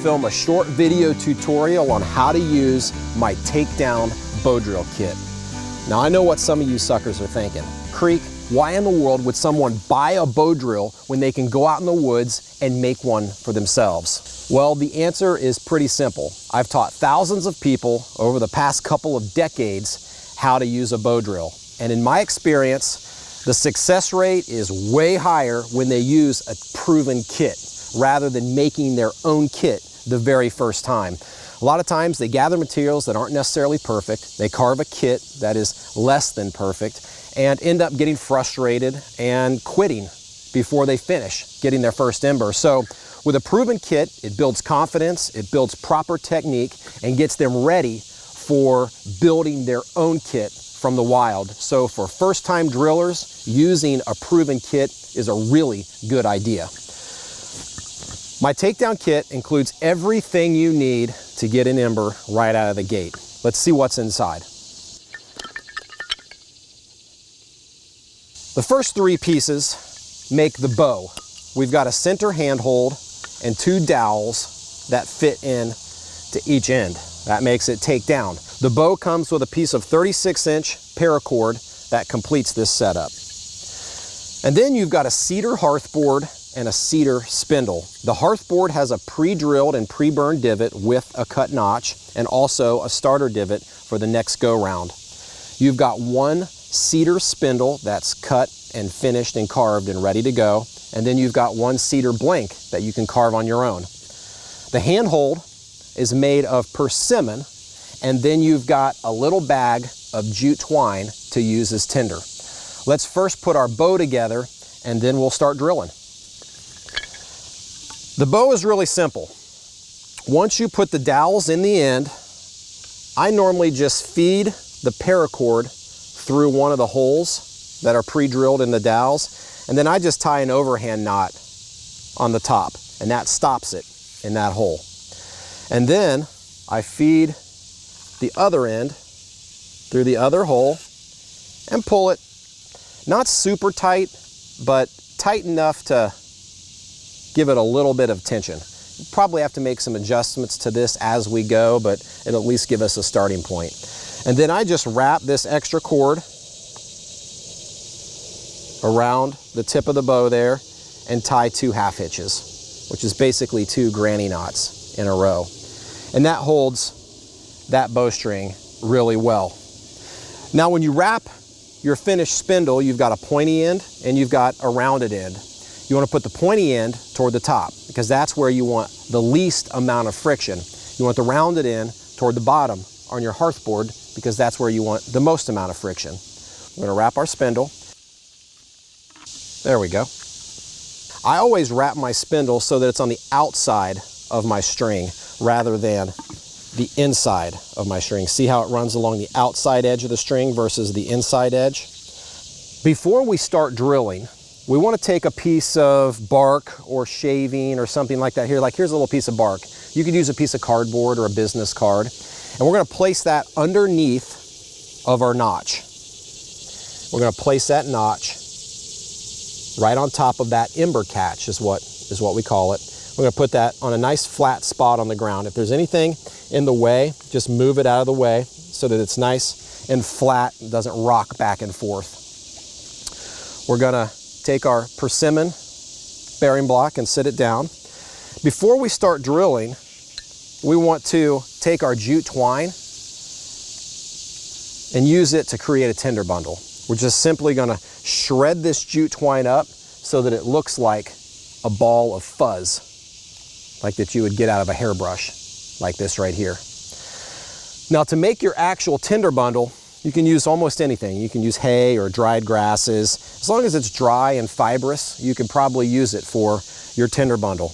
Film a short video tutorial on how to use my takedown bow drill kit. Now I know what some of you suckers are thinking. Creek, why in the world would someone buy a bow drill when they can go out in the woods and make one for themselves? Well, the answer is pretty simple. I've taught thousands of people over the past couple of decades how to use a bow drill. And in my experience, the success rate is way higher when they use a proven kit rather than making their own kit the very first time. A lot of times they gather materials that aren't necessarily perfect, they carve a kit that is less than perfect, and end up getting frustrated and quitting before they finish getting their first ember. So with a proven kit, it builds confidence, it builds proper technique, and gets them ready for building their own kit from the wild. So for first-time drillers, using a proven kit is a really good idea. My takedown kit includes everything you need to get an ember right out of the gate. Let's see what's inside. The first three pieces make the bow. We've got a center handhold and two dowels that fit in to each end. That makes it take down. The bow comes with a piece of 36-inch paracord that completes this setup. And then you've got a cedar hearth board and a cedar spindle. The hearth board has a pre-drilled and pre-burned divot with a cut notch and also a starter divot for the next go round. You've got one cedar spindle that's cut and finished and carved and ready to go. And then you've got one cedar blank that you can carve on your own. The handhold is made of persimmon, and then you've got a little bag of jute twine to use as tinder. Let's first put our bow together and then we'll start drilling. The bow is really simple. Once you put the dowels in the end, I normally just feed the paracord through one of the holes that are pre-drilled in the dowels, and then I just tie an overhand knot on the top, and that stops it in that hole. And then I feed the other end through the other hole and pull it, not super tight, but tight enough to give it a little bit of tension. You probably have to make some adjustments to this as we go, but it'll at least give us a starting point. And then I just wrap this extra cord around the tip of the bow there and tie two half hitches, which is basically two granny knots in a row. And that holds that bowstring really well. Now when you wrap your finished spindle, you've got a pointy end and you've got a rounded end. You want to put the pointy end toward the top because that's where you want the least amount of friction. You want the rounded end toward the bottom on your hearth board because that's where you want the most amount of friction. We're going to wrap our spindle. There we go. I always wrap my spindle so that it's on the outside of my string rather than the inside of my string. See how it runs along the outside edge of the string versus the inside edge? Before we start drilling, we want to take a piece of bark or shaving or something like that here. Like here's a little piece of bark. You could use a piece of cardboard or a business card. And we're going to place that underneath of our notch. We're going to place that notch right on top of that ember catch is what we call it. We're going to put that on a nice flat spot on the ground. If there's anything in the way, just move it out of the way so that it's nice and flat and doesn't rock back and forth. We're going to take our persimmon bearing block and sit it down. Before we start drilling, we want to take our jute twine and use it to create a tinder bundle. We're just simply going to shred this jute twine up so that it looks like a ball of fuzz, like that you would get out of a hairbrush, like this right here. Now to make your actual tinder bundle, you can use almost anything. You can use hay or dried grasses. As long as it's dry and fibrous, you can probably use it for your tinder bundle.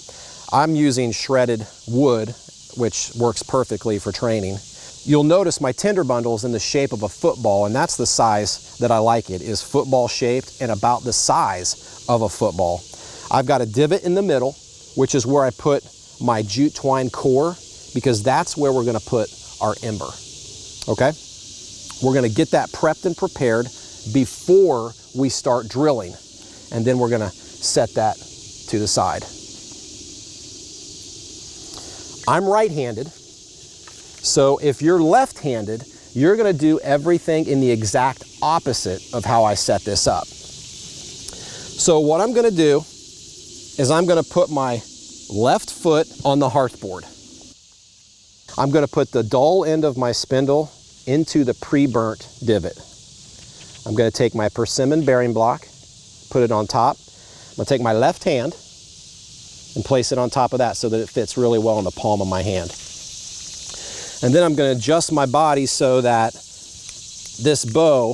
I'm using shredded wood, which works perfectly for training. You'll notice my tinder bundle is in the shape of a football, and that's the size that I like it, is football shaped and about the size of a football. I've got a divot in the middle, which is where I put my jute twine core, because that's where we're going to put our ember. Okay? We're going to get that prepped and prepared before we start drilling, and then we're going to set that to the side. I'm right-handed, so if you're left-handed, you're gonna do everything in the exact opposite of how I set this up. So what I'm gonna do is I'm gonna put my left foot on the hearth board. I'm gonna put the dull end of my spindle into the pre-burnt divot. I'm gonna take my persimmon bearing block, put it on top. I'm gonna take my left hand and place it on top of that so that it fits really well in the palm of my hand. And then I'm gonna adjust my body so that this bow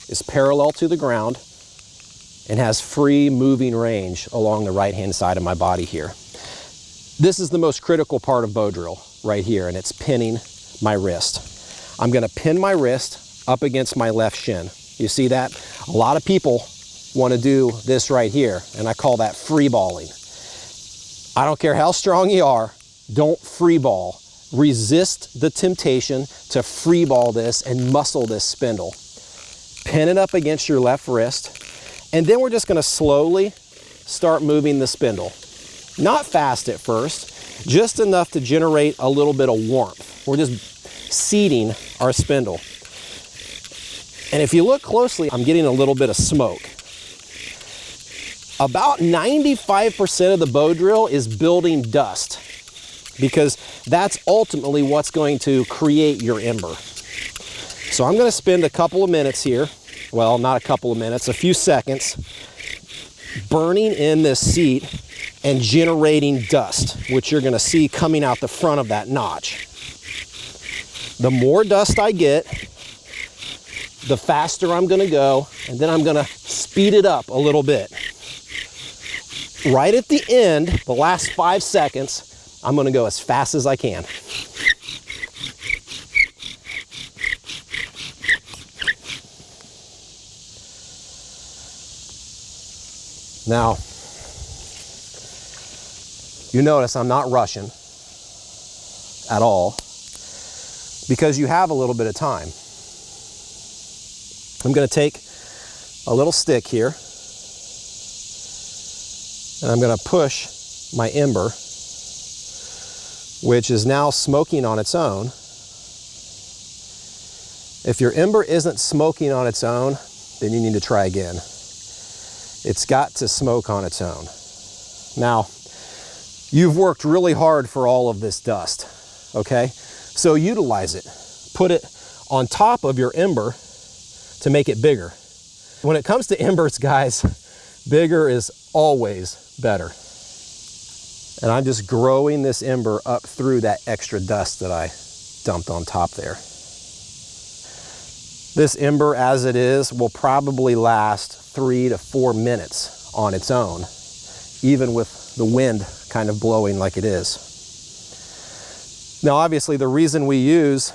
is parallel to the ground and has free moving range along the right-hand side of my body here. This is the most critical part of bow drill right here, and it's pinning my wrist. I'm gonna pin my wrist up against my left shin. You see that? A lot of people wanna do this right here, and I call that free balling. I don't care how strong you are, don't free ball. Resist the temptation to free ball this and muscle this spindle. Pin it up against your left wrist, and then we're just gonna slowly start moving the spindle. Not fast at first, just enough to generate a little bit of warmth. We're just seeding our spindle. And if you look closely, I'm getting a little bit of smoke. About 95% of the bow drill is building dust, because that's ultimately what's going to create your ember. So I'm gonna spend a couple of minutes here, well, not a couple of minutes, a few seconds, burning in this seat and generating dust, which you're gonna see coming out the front of that notch. The more dust I get, the faster I'm gonna go, and then I'm gonna speed it up a little bit. Right at the end, the last 5 seconds, I'm gonna go as fast as I can. Now, you notice I'm not rushing at all because you have a little bit of time. I'm gonna take a little stick here and I'm gonna push my ember, which is now smoking on its own. If your ember isn't smoking on its own, then you need to try again. It's got to smoke on its own. Now, you've worked really hard for all of this dust, okay? So utilize it. Put it on top of your ember to make it bigger. When it comes to embers, guys, bigger is always better. And I'm just growing this ember up through that extra dust that I dumped on top there. This ember, as it is, will probably last 3 to 4 minutes on its own, even with the wind kind of blowing like it is. Now, obviously, the reason we use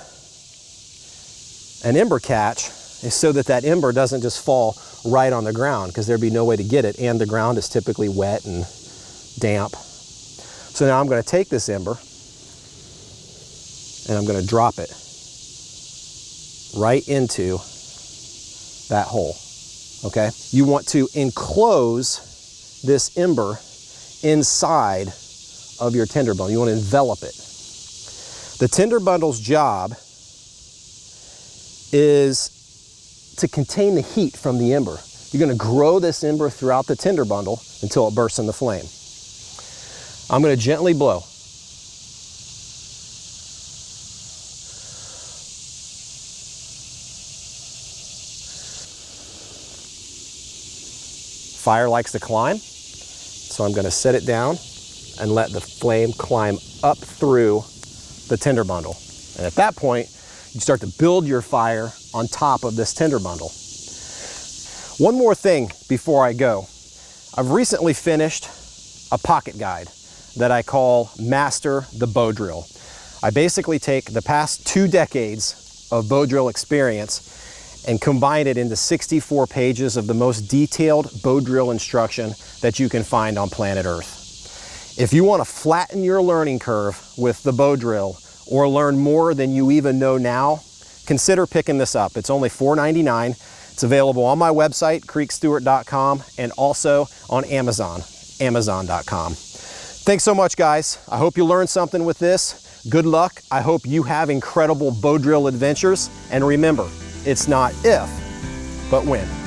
an ember catch is so that that ember doesn't just fall right on the ground, because there'd be no way to get it, and the ground is typically wet and damp. So now I'm going to take this ember and I'm going to drop it right into that hole, okay? You want to enclose this ember inside of your tinder bundle. You want to envelop it. The tinder bundle's job is to contain the heat from the ember. You're going to grow this ember throughout the tinder bundle until it bursts into flame. I'm going to gently blow. Fire likes to climb, so I'm going to set it down and let the flame climb up through the tinder bundle. And at that point, you start to build your fire on top of this tinder bundle. One more thing before I go. I've recently finished a pocket guide that I call Master the Bow Drill. I basically take the past 2 decades of bow drill experience and combine it into 64 pages of the most detailed bow drill instruction that you can find on planet Earth. If you want to flatten your learning curve with the bow drill or learn more than you even know now, consider picking this up. It's only $4.99. It's available on my website, creekstewart.com, and also on Amazon, amazon.com. Thanks so much, guys. I hope you learned something with this. Good luck. I hope you have incredible bow drill adventures. And remember, it's not if, but when.